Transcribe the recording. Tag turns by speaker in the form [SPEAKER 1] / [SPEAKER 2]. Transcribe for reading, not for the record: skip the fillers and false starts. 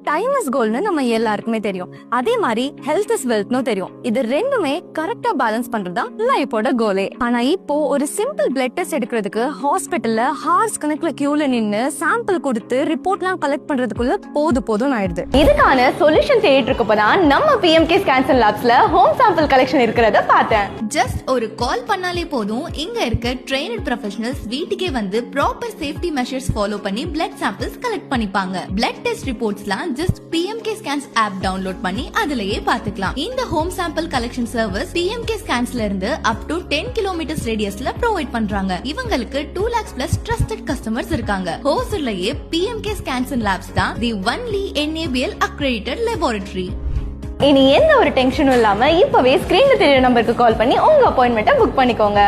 [SPEAKER 1] Time is கோல்ட்னு நம்ம எல்லாருக்குமே தெரியும். அதே மாதிரி ஹெல்த் இஸ் வெல்த்னு தெரியும். இது ரெண்டுமே கரெக்டா பேலன்ஸ் பண்றதா லைஃபோட கோலே. ஆனா இப்போ ஒரு சிம்பிள் பிளட் டெஸ்ட் எடுக்கிறதுக்கு ஹாஸ்பிட்டல்ல ஹார்ஸ் கணக்குல கியூல நின்னு சாம்பிள் கொடுத்து ரிப்போர்ட்லாம் கலெக்ட் பண்றதுக்குள்ள போதும் ஆயிடுது.
[SPEAKER 2] இதுக்கான சொல்யூஷன் தேடிட்டு இருக்கப்பதான் நம்ம PMK Scans and Labsல ஹோம் சாம்பிள் கலெக்ஷன் இருக்கிறத பார்த்தேன்.
[SPEAKER 3] ஜஸ்ட் ஒரு கால் பண்ணாலே போதும், இங்க இருக்க ட்ரெயினட் ப்ரொஃபஷனல்ஸ் வீட்டுக்கே வந்து ப்ராப்பர் சேஃப்டி மெஷர்ஸ் ஃபாலோ பண்ணி பிளட் சாம்பிள்ஸ் கலெக்ட் பண்ணிப்பாங்க. பிளட் டெஸ்ட் ரிப்போர்ட்ஸ்லாம் just PMK Scans app download பண்ணி அதுலயே பாத்துக்கலாம். இந்த home sample collection service PMK Scansல இருந்து அப் டு 10 கிலோமீட்டர்ஸ் ரேடியஸ்ல ப்ரொவைட் பண்றாங்க. இவங்களுக்கு 2 lakhs plus ட்ரஸ்டட் கஸ்டமர்ஸ் இருக்காங்க. ஹோசூர்லயே PMK Scans and Labs தான் the only NABL accredited laboratory.
[SPEAKER 2] இனி எந்த ஒரு டென்ஷனும் இல்லாம இப்பவே ஸ்கிரீன்ல தெரியற நம்பருக்கு கால் பண்ணி உங்க அப்பாயின்மெண்ட்டை புக் பண்ணிக்கோங்க.